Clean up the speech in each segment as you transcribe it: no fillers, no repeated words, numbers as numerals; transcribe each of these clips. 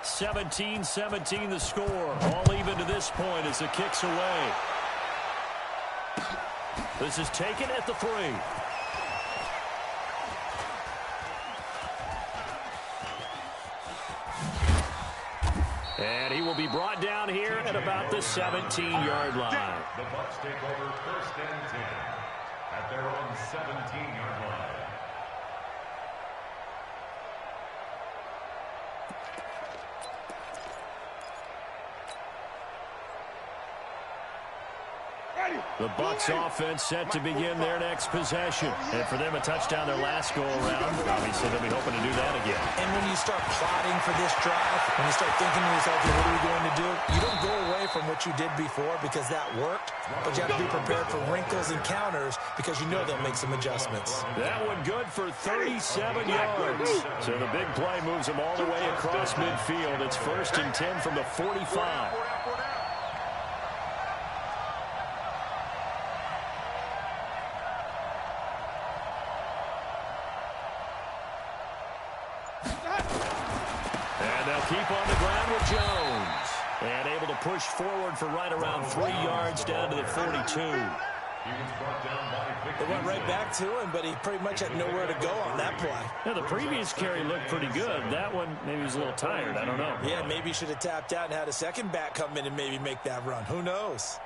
17-17 the score. All even to this point as the kick's away. This is taken at the 3. And he will be brought down here at about the 17-yard line. The Bucs take over 1st and 10 at their own 17-yard line. The Bucs offense set to begin their next possession. And for them, a touchdown their last go-around. Obviously, they'll be hoping to do that again. And when you start plotting for this drive, when you start thinking to yourself, what are we going to do? You don't go away from what you did before because that worked, but you have to be prepared for wrinkles and counters because you know they'll make some adjustments. That one good for 37 yards. So the big play moves them all the way across midfield. It's 1st and 10 from the 45. Keep on the ground with Jones. And able to push forward for right around 3 yards down to the 42. They went right back to him, but he pretty much had nowhere to go on that play. Yeah, the previous carry looked pretty good. That one, maybe he was a little tired. I don't know. Yeah, maybe he should have tapped out and had a second back come in and maybe make that run. Who knows?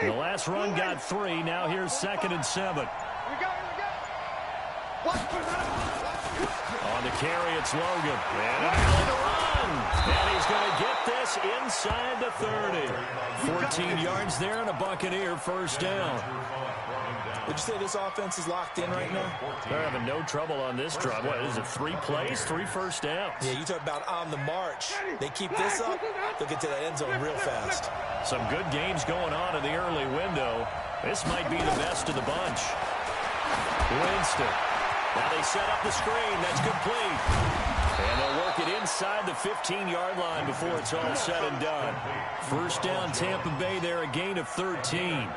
The last run got 3. Now here's 2nd and 7. On the carry, it's Logan. And to run. And he's going to get this inside the 30. 14 yards there and a Buccaneer 1st down. Would you say this offense is locked in right now? They're having no trouble on this drive. What is it, 3 plays, 3 first downs? Yeah, you talk about on the march. They keep this up, they'll get to that end zone real fast. Some good games going on in the early window. This might be the best of the bunch. Winston. Now they set up the screen. That's complete. And they'll work it inside the 15-yard line before it's all said and done. 1st down, Tampa Bay there, a gain of 13.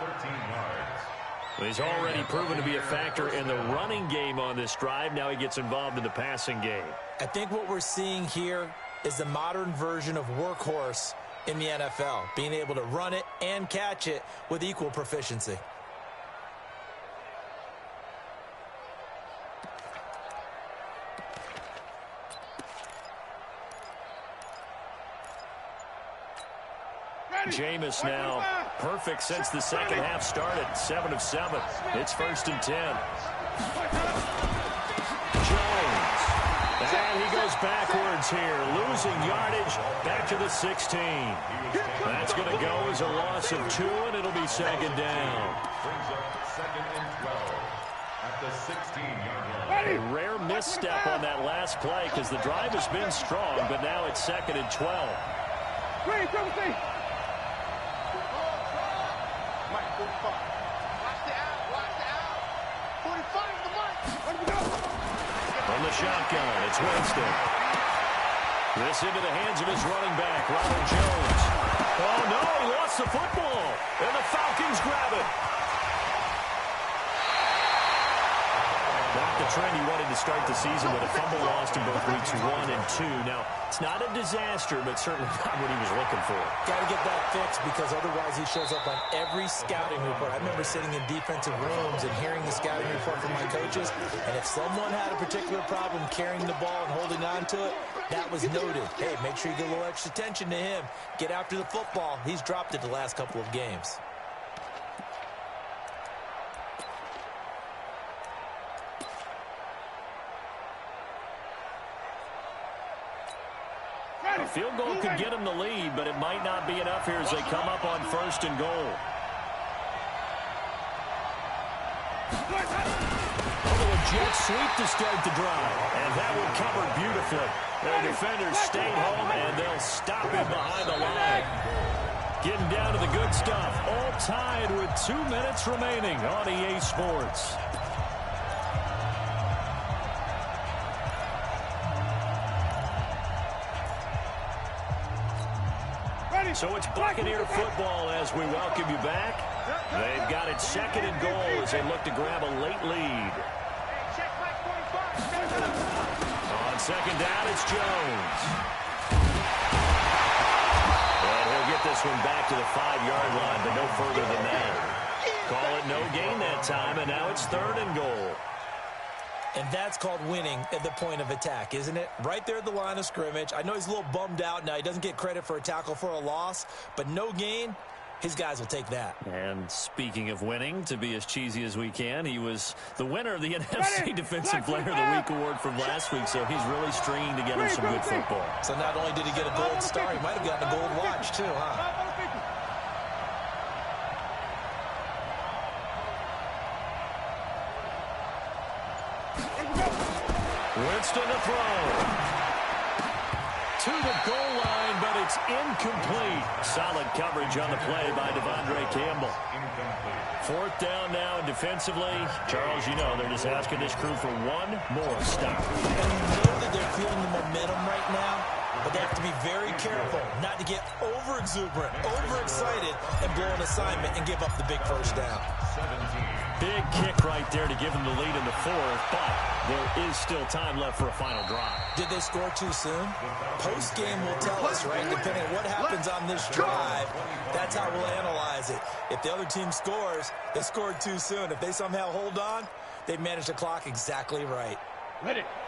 He's already proven to be a factor in the running game on this drive. Now he gets involved in the passing game. I think what we're seeing here is the modern version of workhorse in the NFL, being able to run it and catch it with equal proficiency. Jameis now perfect since the second half started. 7 of 7. It's 1st and 10. Jones. And he goes backwards here. Losing yardage back to the 16. That's going to go as a loss of 2, and it'll be 2nd down. Brings up 2nd and 12 at the 16-yard line. A rare misstep on that last play because the drive has been strong, but now it's 2nd and 12. From the shotgun, it's Winston. This into the hands of his running back, Ronald Jones. Oh, no, he lost the football. And the Falcons grab it. Not the trend he wanted to start the season with a fumble lost in both weeks 1 and 2. Now, it's not a disaster, but certainly not what he was looking for. Got to get that fixed because otherwise he shows up on every scouting report. I remember sitting in defensive rooms and hearing the scouting report from my coaches, and if someone had a particular problem carrying the ball and holding on to it, that was noted. Hey, make sure you get a little extra attention to him. Get after the football. He's dropped it the last couple of games. A field goal could get him the lead, but it might not be enough here as they come up on 1st and goal. A jet sweep to start the drive, and that one covered beautifully. Their defenders stayed home, and they'll stop him behind the line. Getting down to the good stuff, all tied with 2 minutes remaining on EA Sports. So it's Buccaneer football as we welcome you back. They've got it second and goal as they look to grab a late lead. On second down, it's Jones. And he'll get this one back to the 5-yard line, but no further than that. Call it no gain that time, and now it's third and goal. And that's called winning at the point of attack, isn't it? Right there at the line of scrimmage. I know he's a little bummed out now. He doesn't get credit for a tackle for a loss, but no gain, his guys will take that. And speaking of winning, to be as cheesy as we can, he was the winner of the NFC Defensive Player of the Week award from last week, so he's really stringing together some good football. So not only did he get a gold star, he might have gotten a gold watch too, huh? Winston to throw. To the goal line, but it's incomplete. Solid coverage on the play by Devondre Campbell. Fourth down now defensively. Charles, you know they're just asking this crew for one more stop. And you know that they're feeling the momentum right now, but they have to be very careful not to get over-exuberant, over-excited, and blow an assignment and give up the big first down. Big kick right there to give them the lead in the fourth, but there is still time left for a final drive. Did they score too soon? Post-game will tell us, right? Depending on what happens on this drive, that's how we'll analyze it. If the other team scores, they scored too soon. If they somehow hold on, they've managed the clock exactly right.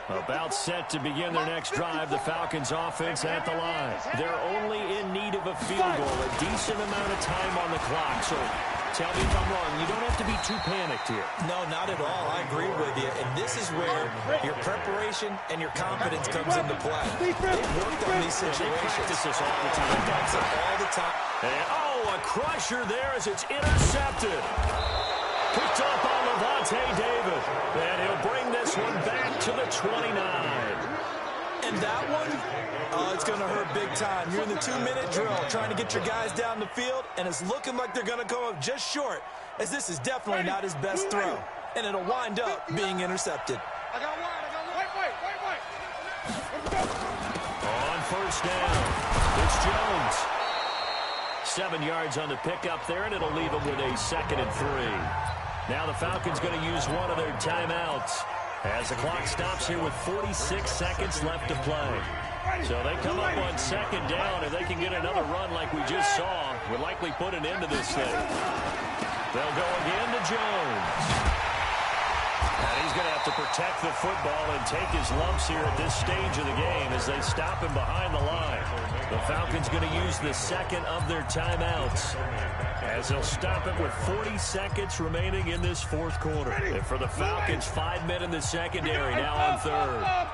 About set to begin their next drive, the Falcons offense at the line. They're only in need of a field goal, a decent amount of time on the clock. So tell me if I'm wrong. You don't have to be too panicked here. No, not at all. I agree with you. And this is where your preparation and your confidence comes into play. They've worked on these situations. They practice this all the time. They practice it all the time. And, oh, a crusher there as it's intercepted. Picked up on Levante David. And he'll bring this one back to the 29. And that one, it's going to hurt big time. You're in the 2-minute drill trying to get your guys down the field, and it's looking like they're going to come up just short, as this is definitely not his best throw. And it'll wind up being intercepted. On first down, it's Jones. 7 yards on the pickup there, and it'll leave him with a 2nd and 3. Now the Falcons going to use one of their timeouts as the clock stops here with 46 seconds left to play. So they come up on 2nd down. If they can get another run like we just saw, we'll likely put an end to this thing. They'll go again to Jones. And he's going to have to protect the football and take his lumps here at this stage of the game as they stop him behind the line. The Falcons going to use the 2nd of their timeouts as they'll stop it with 40 seconds remaining in this 4th quarter. And for the Falcons, 5 men in the secondary now on 3rd.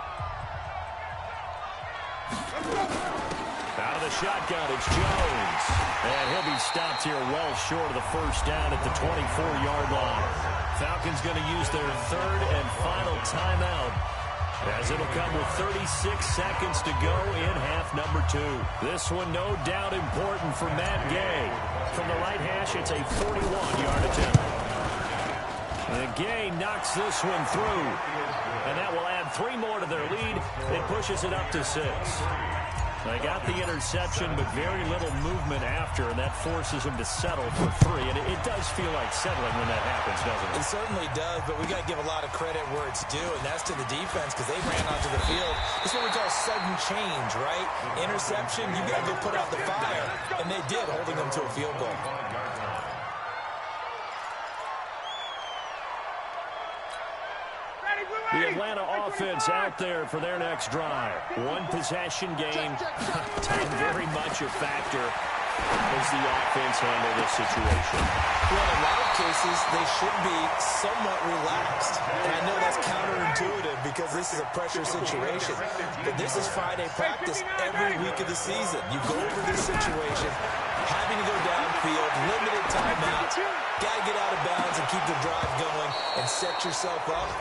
Out of the shotgun, it's Jones. And he'll be stopped here well short of the first down at the 24-yard line. Falcons going to use their 3rd and final timeout as it'll come with 36 seconds to go in half number 2. This one no doubt important for Matt Gay. From the right hash, it's a 41-yard attempt. And Gay knocks this one through. And that will add 3 more to their lead. It pushes it up to 6. They got the interception, but very little movement after, and that forces them to settle for 3. And it does feel like settling when that happens, doesn't it? It certainly does, but we got to give a lot of credit where it's due, and that's to the defense because they ran onto the field. It's what we call sudden change, right? Interception, you got to go put out the fire, and they did, holding them to a field goal. The Atlanta offense out there for their next drive. 1 possession game. Time very much a factor as the offense handle this situation. Well, in a lot of cases, they should be somewhat relaxed. And I know that's counterintuitive because this is a pressure situation. But this is Friday practice every week of the season. You go over this situation, having to go downfield, limited timeouts. Got to get out of bounds and keep the drive going and set yourself up.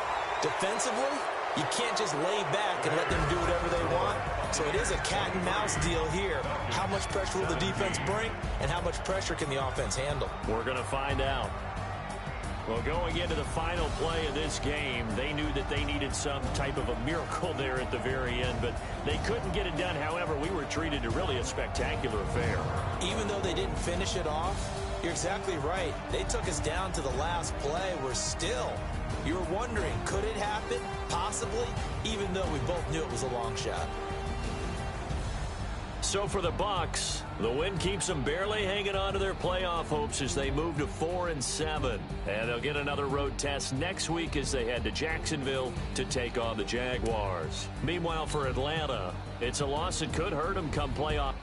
Defensively, you can't just lay back and let them do whatever they want. So it is a cat and mouse deal here. How much pressure will the defense bring, and how much pressure can the offense handle? We're going to find out. Well, going into the final play of this game, they knew that they needed some type of a miracle there at the very end, but they couldn't get it done. However, we were treated to really a spectacular affair. Even though they didn't finish it off, you're exactly right. They took us down to the last play. We're still, you're wondering, could it happen? Possibly, even though we both knew it was a long shot. So for the Bucs, the win keeps them barely hanging on to their playoff hopes as they move to 4-7. And they'll get another road test next week as they head to Jacksonville to take on the Jaguars. Meanwhile, for Atlanta, it's a loss that could hurt them come playoff.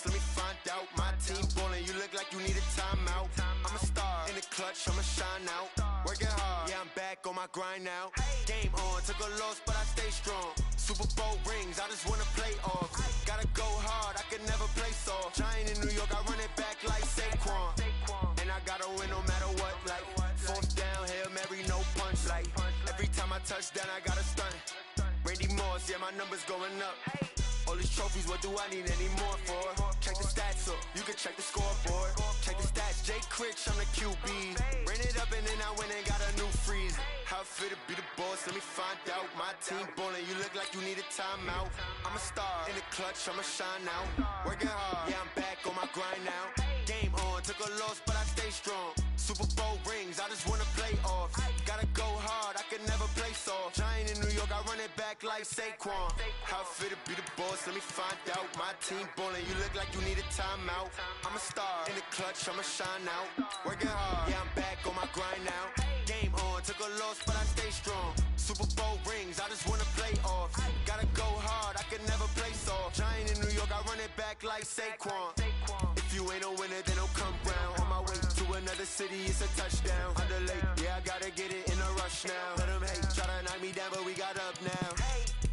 Let me find out. My team ballin', you look like you need a timeout. I'm a star in the clutch, I'ma shine out. Working hard, yeah, I'm back on my grind now. Game on, took a loss, but I stay strong. Super Bowl rings, I just wanna play off. Gotta go hard, I can never play soft. Giant in New York, I run it back like Saquon. And I gotta win no matter what, like fourth down, Hail Mary, no punch. Like every time I touch down, I gotta stunt. Randy Moss, yeah, my numbers going up. All these trophies, what do I need any more for? Check the stats up, you can check the scoreboard. Check the stats, Jay Critch, I'm the QB. Ran it up and then I went and got a new freeze. How it feel to be the boss, let me find out. My team ballin', you look like you need a timeout. I'm a star in the clutch, I'ma shine out. Working hard, yeah, I'm back on my grind now. Game on, took a loss, but I stay strong. Super Bowl rings, I just wanna play off. Gotta go hard, I can never play soft. Giant in New York, I run it back like Saquon. How it feel to be the boss, let me find out. My team ballin', you look like you need a timeout. I'm a star in the clutch, I'ma shine out. Working hard, yeah, I'm back on my grind now. Game on, took a loss, but I stay strong. Super Bowl rings, I just wanna play off. Gotta go hard, I can never play soft. Giant in New York, I run it back like Saquon. If you ain't a winner, then don't come round. On my way to another city, it's a touchdown. Underlay, yeah, I gotta get it in a rush now. Let them hate, try to knock me down, but we got up now.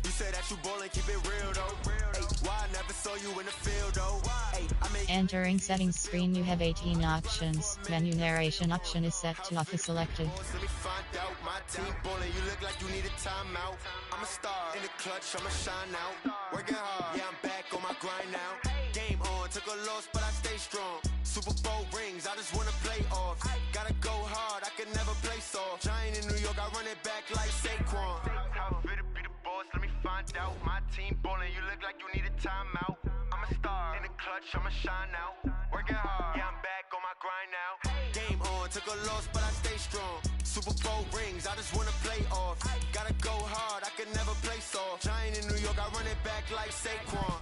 You say that you ballin', keep it real though. Hey, why I never saw you in the field though? Hey, Entering settings screen, you have 18 options. Menu narration option is set to offer selected. Let me find out. My team ballin', you look like you need a timeout. I'm a star in the clutch, I'ma shine out. Working hard, yeah, I'm back on my grind now. Game on, took a loss, but I stay strong. Super Bowl rings, I just wanna play off. Gotta go hard, I can never play soft. Giant in New York, I run it back like Saquon. How fit to be the boss, let me find out. My team ballin', you look like you need a timeout. I'm a star in the clutch, I'ma shine out. Working hard, yeah, I'm back on my grind now. took a loss, but I stay strong. Super Bowl rings, I just wanna play off. Gotta go hard, I can never play soft. Giant in New York, I run it back like Saquon.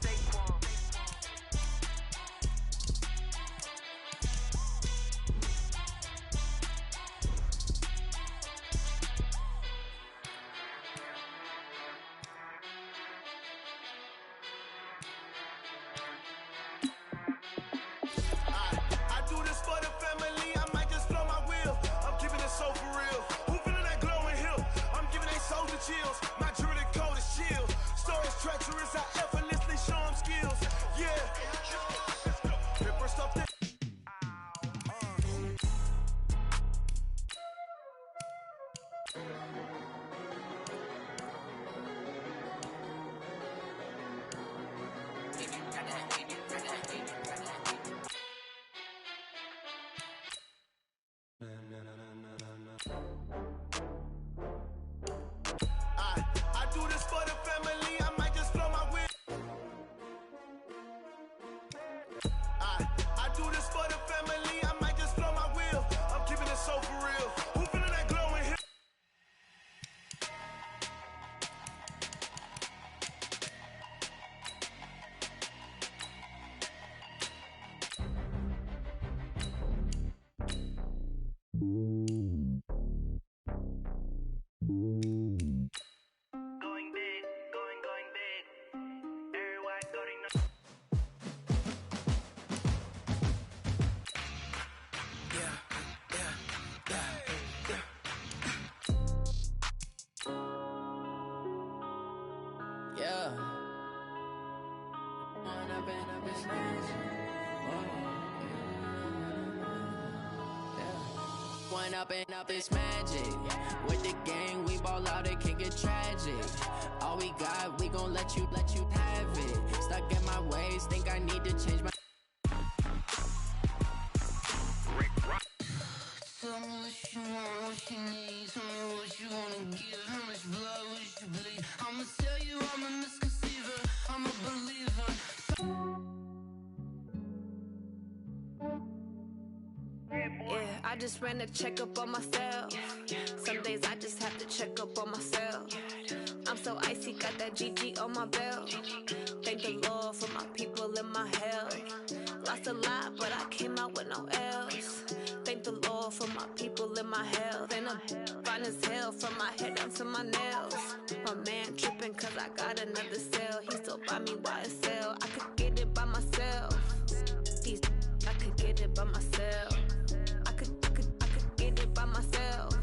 Chills. My jewelry coat is chill. Stories treacherous, I effortlessly show them skills. Yeah. Pepper stuff that. I do this for the family, I might just blow my wheel. I do this for the family, I might just blow my wheel. I'm keeping it so for real. Who feeling that glowing here? One up and up is magic. With the gang, we ball out, it can get tragic. All we got, we gon' let you have it. Stuck in my ways, think I need to change my. Tell me what you want, what you need. Tell me what you wanna give. How much blood would you bleed? I'ma tell you I'm a misconceiver. I'm a believer. Yeah, I just ran a checkup on myself. Some days I just have to check up on myself. I'm so icy, got that GG on my belt. Thank the Lord for my people in my health. Lost a lot, but I came out with no L's. Thank the Lord for my people in my health. And I'm fine as hell from my head down to my nails. My man tripping cause I got another cell. He still buy me YSL. I could get it by myself. I could get it by myself. I could get it by myself.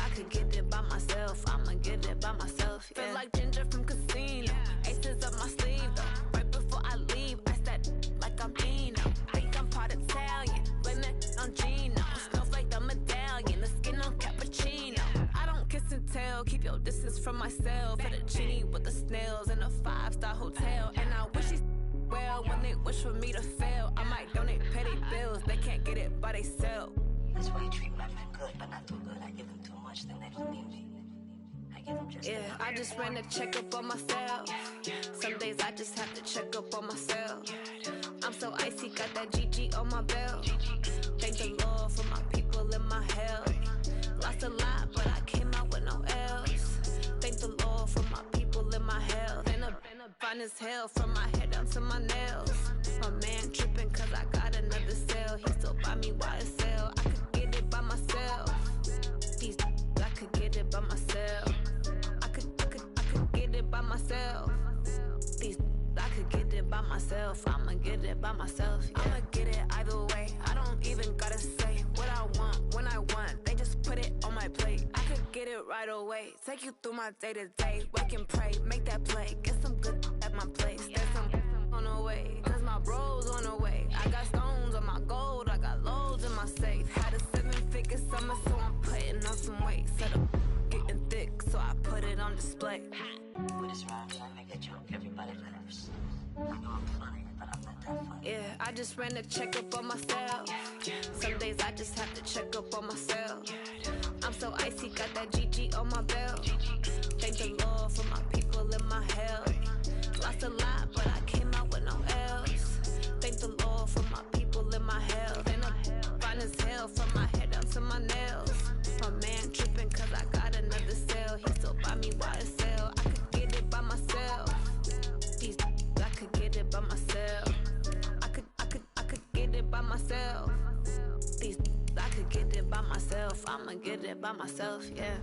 I could get it by myself. I'ma get it by myself. Yeah. Feel like Ginger from Casino. Aces up my sleeve though. Right before I leave, I said like I'm Dino. Think I'm part Italian. Blame it on Gino. Snowflake the medallion. The skin on cappuccino. I don't kiss and tell. Keep your distance from myself. Fettuccine with the snails in a 5-star hotel. And I wish he's well when they wish for me to fail. I might donate petty bills. They can't get it by themselves. That's why you treat my friend good, but not too good. I give them too much, then they don't need me. I give them just enough. I just ran a checkup on myself. Some days I just have to check up on myself. I'm so icy, got that GG on my belt. Thank the Lord for my people in my health. Lost a lot, but I came out with no L's. Thank the Lord for my people in my health. And I'm fine as hell from my head down to my nails. My man tripping cause I got another cell. He still buy me YSL. I could get it by myself. I could get it by myself. I could get it by myself. I could get it by myself. I'ma get it by myself. Yeah. I'ma get it either way. I don't even gotta say what I want when I want. They just put it on my plate. I could get it right away. Take you through my day to day. Wake and pray, make that play. Get some good at my place. There's some on the way. Cause my bros on the way. I got stones on my gold. I got loads in my safe. Had a 7-figure summer, so I'm putting on some weight. Set up getting thick, so I put it on display. With this rhyme, so I make a joke. Everybody laughs. I know I'm funny, but I'm not that funny. Yeah, I just ran a checkup on myself. Some days I just have to check up on myself. I'm so icy, got that GG on my belt. Thank the Lord for my people in my health. Lost a lot, but I came out with no L's. Thank the Lord for my people in my health. And I'm fine as hell from buy me YSL. I could get it by myself. These I could get it by myself. I could get it by myself. These I could get it by myself. I'ma get it by myself, yeah.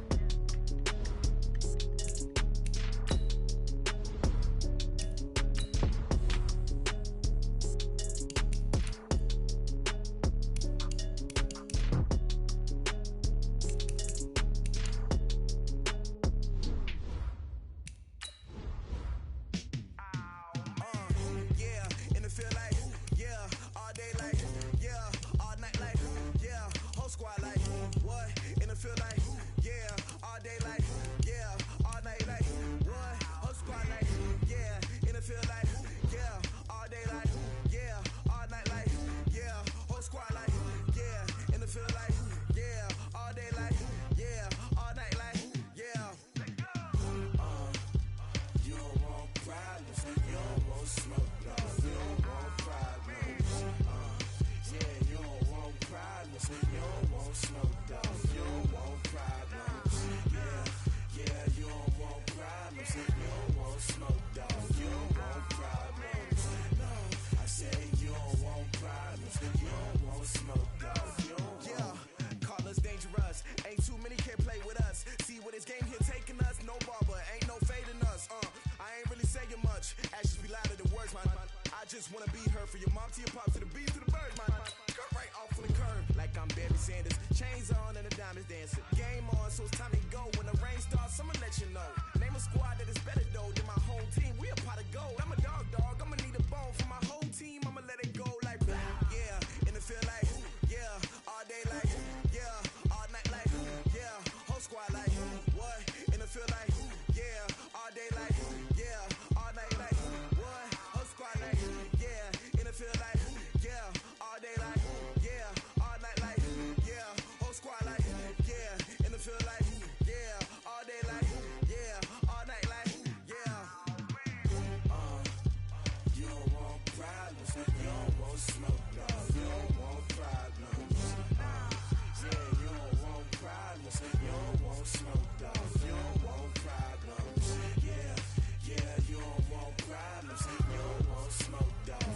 Just wanna be her for your mom to your pops to the beat to the birds, man. Cut right off on the curb like I'm Barry Sanders. Chains on and the diamonds dancing. Game on, so it's time to go. When the rain starts, I'ma let you know. Name a squad that is better though than my home team. We a pot of gold. I'm a dog. I'ma need a bone for my whole team. I'ma let it go like yeah. In the field like yeah. All day like yeah. All night like yeah. Whole squad like what? In the field like yeah. All day like yeah. All night like what? Whole squad like feel like, yeah, all day like, yeah, all night like, yeah, whole squad like, yeah, in the feel like, yeah, all day like, yeah, all night like, yeah. You don't want problems, you don't want smoke, no, you don't want problems. Yeah, you don't want problems, you don't want smoke, dog, you don't want problems. Yeah, you don't want problems, you don't want smoke, dog.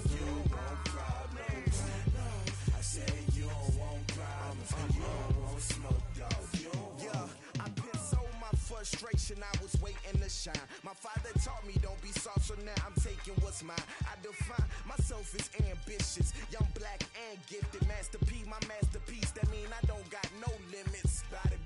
Frustration, I was waiting to shine. My father taught me don't be soft, so now I'm taking what's mine. I define myself as ambitious, young, black, and gifted. Master P, my masterpiece. That mean I don't got no limits. Body,